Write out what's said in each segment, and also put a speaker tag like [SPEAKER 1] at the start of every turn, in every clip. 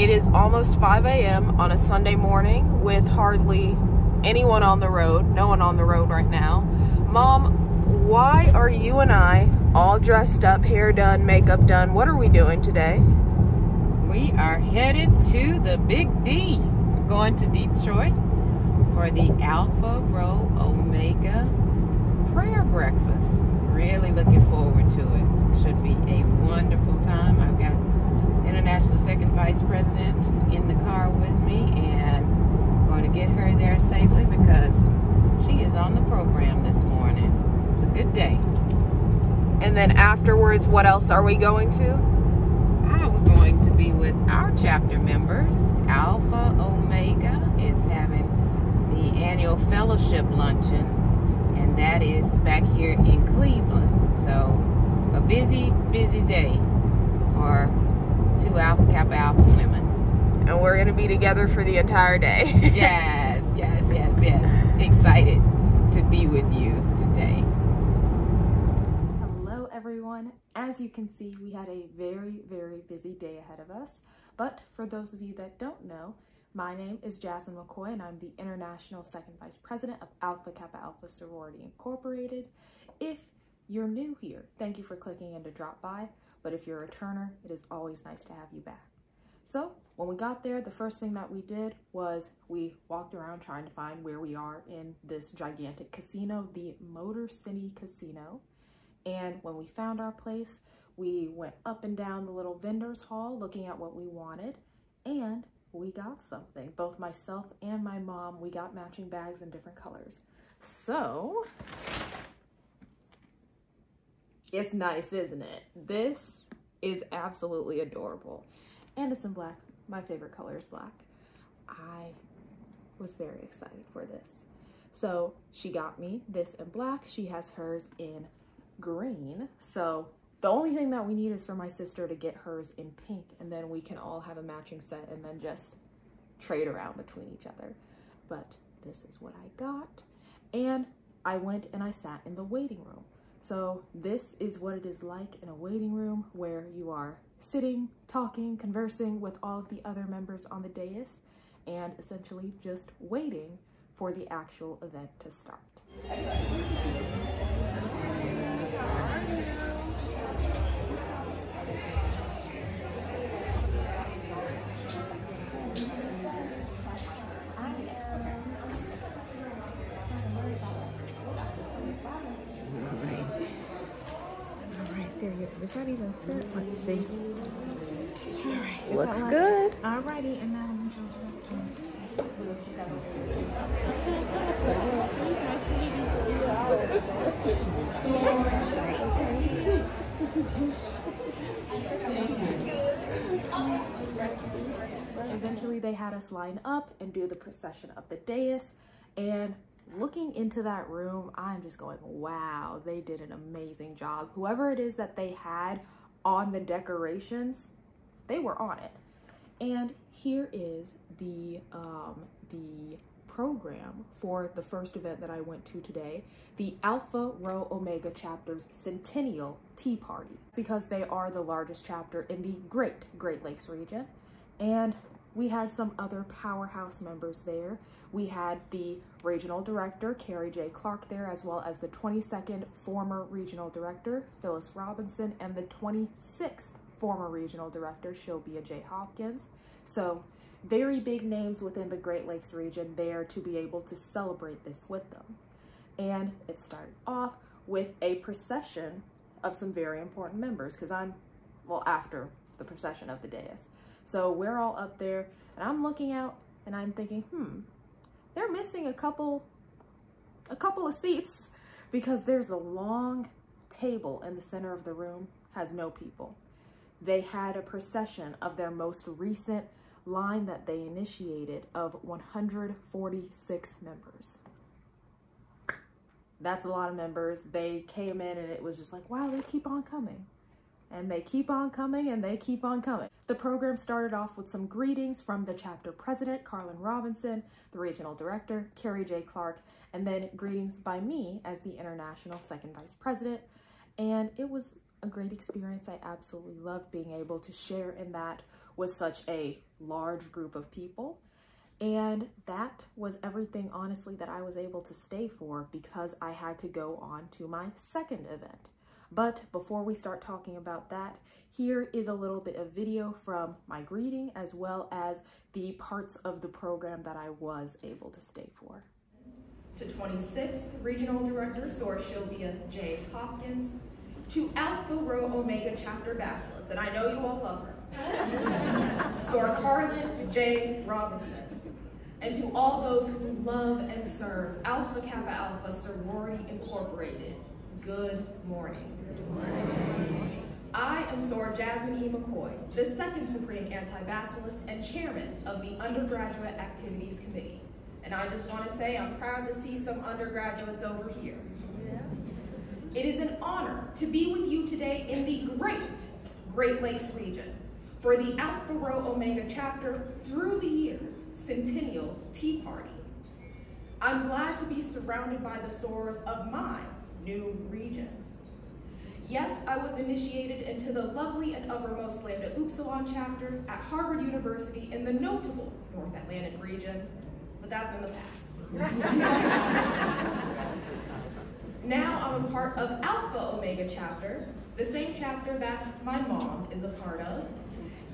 [SPEAKER 1] It is almost 5 a.m. on a Sunday morning with hardly anyone on the road. No one on the road right now. Mom, why are you and I all dressed up, hair done, makeup done? What are we doing today?
[SPEAKER 2] We are headed to the Big D. We're going to Detroit for the Alpha Rho Omega prayer breakfast. Really looking forward to it. Should be a wonderful time. I've got International Second Vice President in the car with me, and I'm going to get her there safely because she is on the program this morning. It's a good day.
[SPEAKER 1] And then afterwards, what else are we going to?
[SPEAKER 2] We're going to be with our chapter members, Alpha Omega. It's having the annual fellowship luncheon, and that is back here in Cleveland. So a busy, busy day for 2 Alpha Kappa Alpha women.
[SPEAKER 1] And we're going to be together for the entire day.
[SPEAKER 2] Yes, yes, yes, yes. Excited to be with you today.
[SPEAKER 3] Hello everyone. As you can see, we had a very, very busy day ahead of us. But for those of you that don't know, my name is Jasmine McCoy, and I'm the International Second Vice President of Alpha Kappa Alpha Sorority Incorporated. If you're new here, thank you for clicking in to drop by. But if you're a returner, it is always nice to have you back. So when we got there, the first thing that we did was we walked around trying to find where we are in this gigantic casino, the Motor City Casino. And when we found our place, we went up and down the little vendor's hall looking at what we wanted, and we got something. Both myself and my mom, we got matching bags in different colors. So it's nice, isn't it? This is absolutely adorable. And it's in black. My favorite color is black. I was very excited for this. So she got me this in black. She has hers in green. So the only thing that we need is for my sister to get hers in pink, and then we can all have a matching set and then just trade around between each other. But this is what I got. And I went and I sat in the waiting room. So this is what it is like in a waiting room, where you are sitting, talking, conversing with all of the other members on the dais, and essentially just waiting for the actual event to start.
[SPEAKER 4] Does that even fit? Let's see. All right.
[SPEAKER 1] Looks good.
[SPEAKER 4] Alrighty, and now
[SPEAKER 3] Eventually they had us line up and do the procession of the dais, and looking into that room, I'm just going, wow, they did an amazing job. Whoever it is that they had on the decorations, they were on it. And here is the program for the first event that I went to today, the Alpha Rho Omega Chapter's Centennial Tea Party, because they are the largest chapter in the Great Lakes region. And we had some other powerhouse members there. We had the regional director, Carrie J. Clark, there, as well as the 22nd former regional director, Phyllis Robinson, and the 26th former regional director, Shobia J. Hopkins. So very big names within the Great Lakes region there to be able to celebrate this with them. And it started off with a procession of some very important members, because after the procession of the dais. So we're all up there, and I'm looking out and I'm thinking, they're missing a couple of seats, because there's a long table in the center of the room, has no people. They had a procession of their most recent line that they initiated of 146 members. That's a lot of members. They came in and it was just like, wow, they keep on coming. And they keep on coming, and they keep on coming. The program started off with some greetings from the chapter president, Carlin Robinson, the regional director, Carrie J. Clark, and then greetings by me as the international second vice president. And it was a great experience. I absolutely loved being able to share in that with such a large group of people. And that was everything, honestly, that I was able to stay for because I had to go on to my second event. But before we start talking about that, here is a little bit of video from my greeting as well as the parts of the program that I was able to stay for. To 26th Regional Director Sor Sylvia J. Hopkins, to Alpha Rho Omega Chapter Bacillus, and I know you all love her, Sor Carlin J. Robinson, and to all those who love and serve Alpha Kappa Alpha Sorority Incorporated, good morning. I am Sor Jasmine E. McCoy, the second Supreme Anti-Bacillus and Chairman of the Undergraduate Activities Committee. And I just want to say I'm proud to see some undergraduates over here. Yeah. It is an honor to be with you today in the Great Lakes region for the Alpha Rho Omega Chapter through the years Centennial Tea Party. I'm glad to be surrounded by the sorors of my new region. Yes, I was initiated into the lovely and uppermost Lambda Upsilon chapter at Harvard University in the notable North Atlantic region, but that's in the past. Now I'm a part of Alpha Omega chapter, the same chapter that my mom is a part of,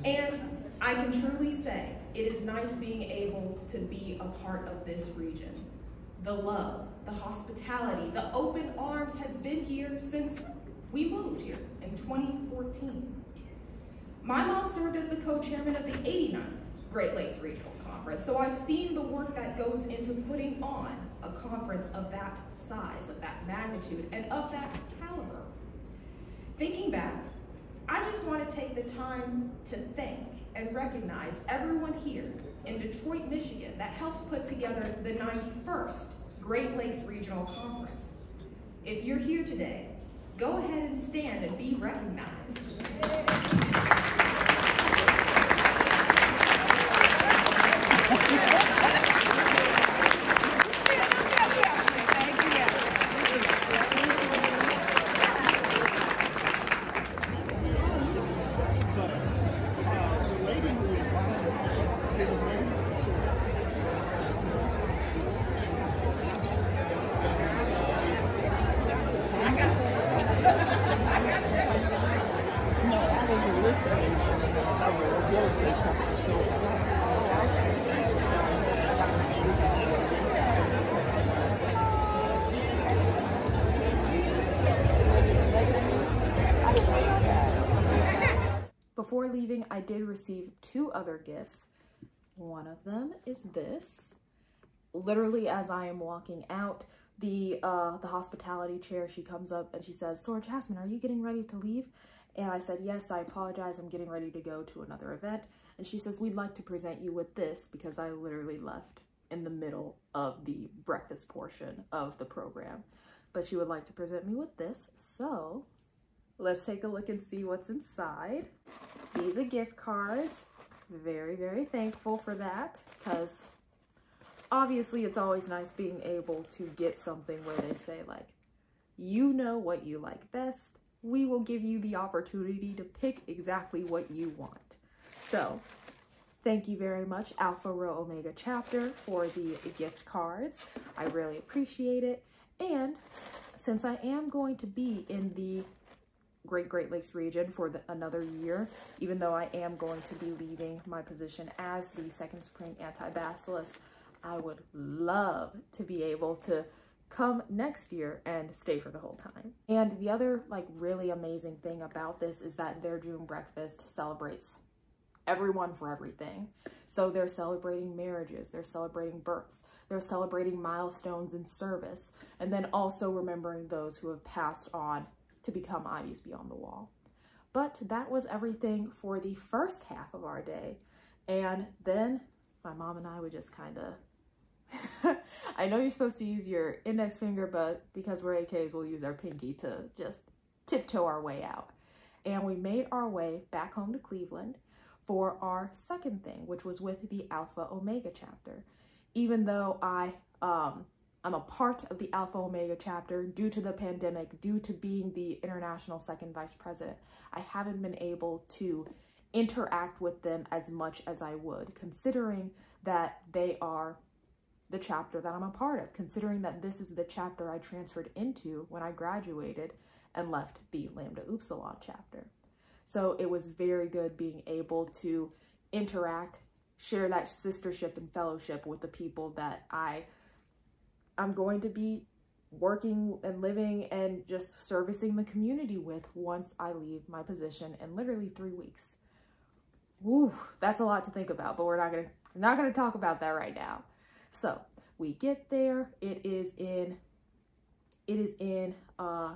[SPEAKER 3] and I can truly say it is nice being able to be a part of this region. The love, the hospitality, the open arms has been here since we moved here in 2014. My mom served as the co-chairman of the 89th Great Lakes Regional Conference, so I've seen the work that goes into putting on a conference of that size, of that magnitude, and of that caliber. Thinking back, I just want to take the time to thank and recognize everyone here in Detroit, Michigan that helped put together the 91st Great Lakes Regional Conference. If you're here today, go ahead and stand and be recognized. Before leaving, I did receive 2 other gifts. One of them is this. Literally, as I am walking out, the hospitality chair, she comes up and she says, "Sor Jasmine, are you getting ready to leave?" And I said, "Yes, I apologize. I'm getting ready to go to another event." And she says, "We'd like to present you with this," because I literally left in the middle of the breakfast portion of the program. But she would like to present me with this. So let's take a look and see what's inside. These are gift cards. Very, very thankful for that, because obviously it's always nice being able to get something where they say, like, you know what you like best. We will give you the opportunity to pick exactly what you want. So thank you very much, Alpha Rho Omega Chapter, for the gift cards. I really appreciate it. And since I am going to be in the Great Lakes region for another year, even though I am going to be leaving my position as the second Supreme Anti-Bacillus, I would love to be able to come next year and stay for the whole time. And the other really amazing thing about this is that their June breakfast celebrates everyone for everything. So they're celebrating marriages, they're celebrating births, they're celebrating milestones in service, and then also remembering those who have passed on to become Ivies Beyond the Wall. But that was everything for the first half of our day. And then my mom and I would just kind of, I know you're supposed to use your index finger, but because we're AKs, we'll use our pinky to just tiptoe our way out. And we made our way back home to Cleveland for our second thing, which was with the Alpha Omega chapter. Even though I I'm a part of the Alpha Omega chapter due to the pandemic, due to being the international second vice president. I haven't been able to interact with them as much as I would, considering that they are the chapter that I'm a part of, considering that this is the chapter I transferred into when I graduated and left the Lambda Upsilon chapter. So it was very good being able to interact, share that sistership and fellowship with the people that I'm going to be working and living and just servicing the community with once I leave my position in literally 3 weeks. Woo, that's a lot to think about, but we're not gonna talk about that right now. So we get there. It is in a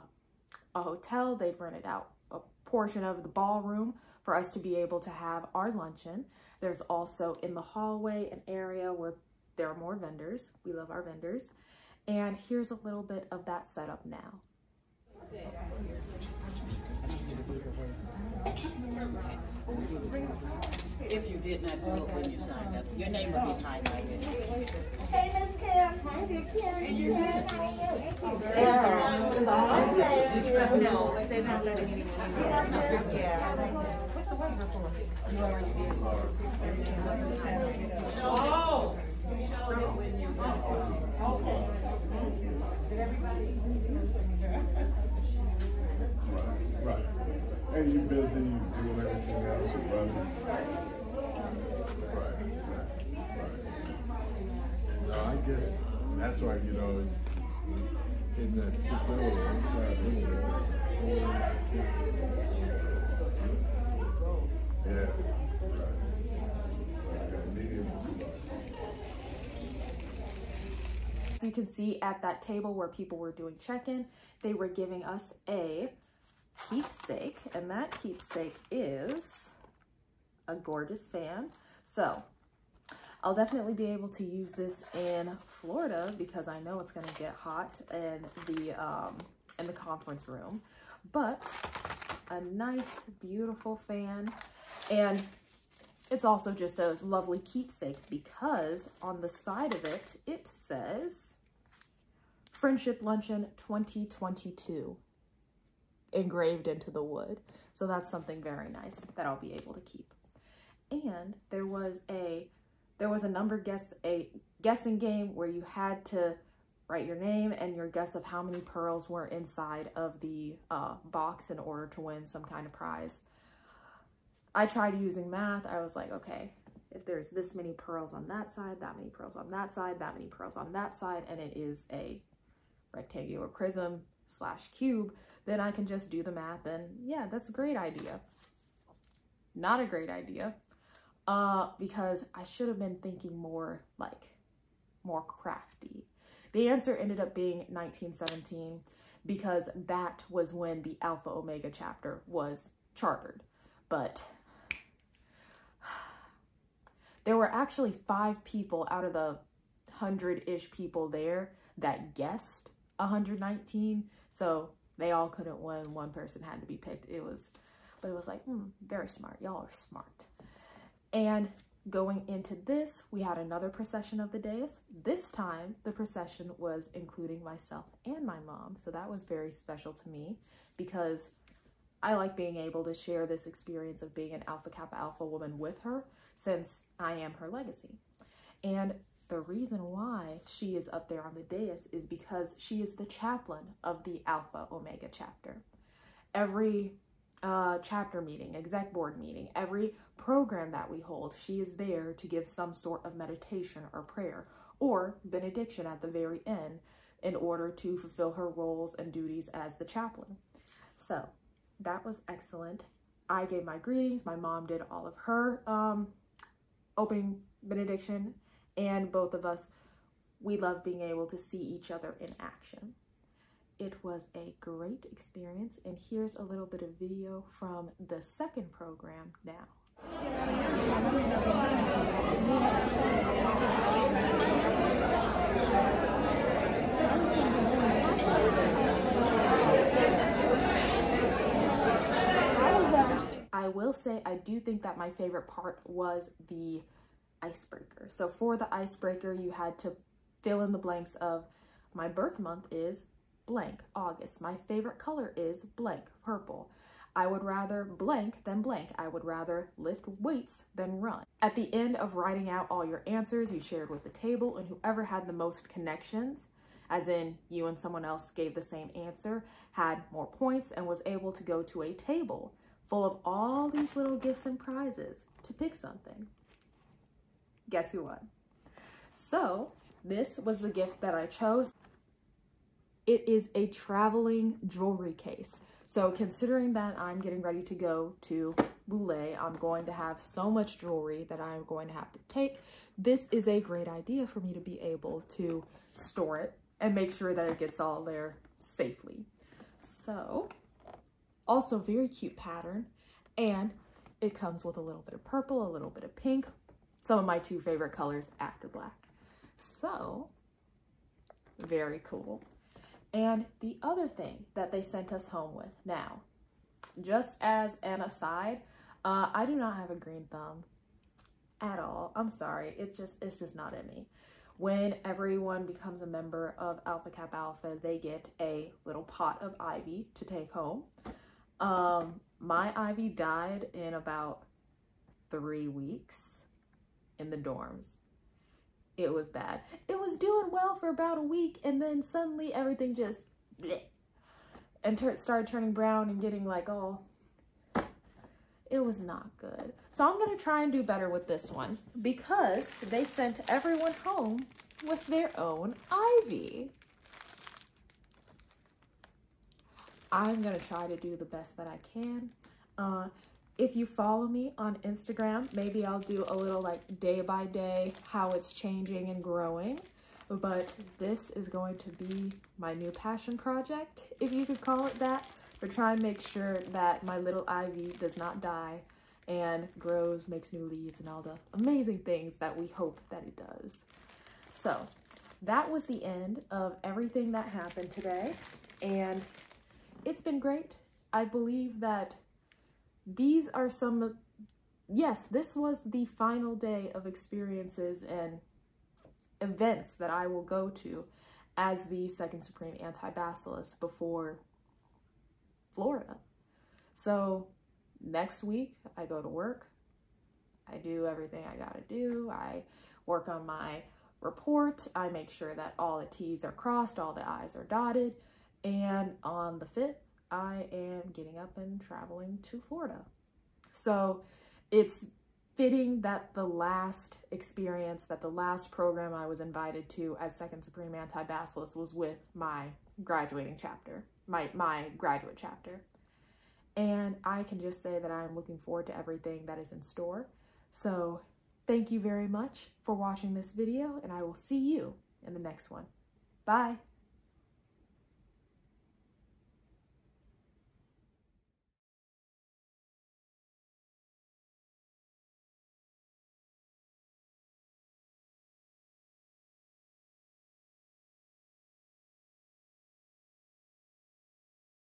[SPEAKER 3] hotel. They've rented out a portion of the ballroom for us to be able to have our luncheon. There's also in the hallway an area where there are more vendors. We love our vendors. And here's a little bit of that setup now.
[SPEAKER 4] If you did not do it when you signed up, your name will be highlighted.
[SPEAKER 5] Hey, Miss Kim. Hi, Miss Kim.
[SPEAKER 4] And you're good.
[SPEAKER 5] Okay.
[SPEAKER 4] Did you let me know? They're not letting anyone in.
[SPEAKER 5] Yeah.
[SPEAKER 4] What's the waiver for? You already did.
[SPEAKER 5] Oh.
[SPEAKER 4] You showed it when you went.
[SPEAKER 5] Okay.
[SPEAKER 4] Did everybody?
[SPEAKER 6] Right. And you busy doing everything else and running. Right. No, I get it. And that's why, you know, in that 6-0, it's not doing it. Yeah. Right. Medium too.
[SPEAKER 3] As you can see at that table where people were doing check-in, they were giving us a keepsake, and that keepsake is a gorgeous fan. So I'll definitely be able to use this in Florida because I know it's going to get hot in the conference room. But a nice, beautiful fan, and it's also just a lovely keepsake because on the side of it, it says Friendship Luncheon 2022 engraved into the wood. So that's something very nice that I'll be able to keep. And there was a guessing game where you had to write your name and your guess of how many pearls were inside of the box in order to win some kind of prize. I tried using math. I was like, okay, if there's this many pearls on that side, that many pearls on that side, that many pearls on that side, and it is a rectangular prism / cube, then I can just do the math, and yeah, that's a great idea. Not a great idea, because I should have been thinking more crafty. The answer ended up being 1917 because that was when the Alpha Omega chapter was chartered. But there were actually 5 people out of the 100-ish people there that guessed 119, so they all couldn't win. One person had to be picked. But it was like, very smart. Y'all are smart. And going into this, we had another procession of the dais. This time, the procession was including myself and my mom, so that was very special to me because I like being able to share this experience of being an Alpha Kappa Alpha woman with her since I am her legacy. And the reason why she is up there on the dais is because she is the chaplain of the Alpha Omega chapter. Every chapter meeting, exec board meeting, every program that we hold, she is there to give some sort of meditation or prayer or benediction at the very end in order to fulfill her roles and duties as the chaplain. So that was excellent. I gave my greetings. My mom did all of her opening benediction, and both of us, we love being able to see each other in action. It was a great experience, and here's a little bit of video from the second program now. I will say I do think that my favorite part was the icebreaker. So for the icebreaker, you had to fill in the blanks of My birth month is blank, August. My favorite color is blank, purple. I would rather blank than blank. I would rather lift weights than run. At the end of writing out all your answers, you shared with the table, and whoever had the most connections, as in you and someone else gave the same answer, had more points and was able to go to a table full of all these little gifts and prizes to pick something. Guess who won? So this was the gift that I chose. It is a traveling jewelry case. So considering that I'm getting ready to go to Boulé, I'm going to have so much jewelry that I'm going to have to take. This is a great idea for me to be able to store it and make sure that it gets all there safely. So, also very cute pattern, and it comes with a little bit of purple, a little bit of pink, some of my two favorite colors after black. So, very cool. And the other thing that they sent us home with, now, just as an aside, I do not have a green thumb at all. I'm sorry, it's just not in me. When everyone becomes a member of Alpha Kappa Alpha, they get a little pot of ivy to take home. My ivy died in about 3 weeks in the dorms. It was bad. It was doing well for about a week, and then suddenly everything just bleh, and started turning brown and getting like all, it was not good. So I'm gonna try and do better with this one because they sent everyone home with their own ivy. I'm gonna try to do the best that I can. If you follow me on Instagram, maybe I'll do a little like day by day, how it's changing and growing. But this is going to be my new passion project, if you could call it that, for trying to make sure that my little ivy does not die and grows, makes new leaves, and all the amazing things that we hope that it does. So that was the end of everything that happened today, and it's been great. I believe that these are some, yes, this was the final day of experiences and events that I will go to as the Second Supreme Anti-Bacillus before Florida. So next week I go to work, I do everything I gotta do, I work on my report, I make sure that all the T's are crossed, all the I's are dotted, and on the 5th, I am getting up and traveling to Florida. So it's fitting that the last experience, that the last program I was invited to as Second Supreme Anti-Bacillus was with my graduating chapter, my graduate chapter. And I can just say that I'm looking forward to everything that is in store. So thank you very much for watching this video, and I will see you in the next one. Bye.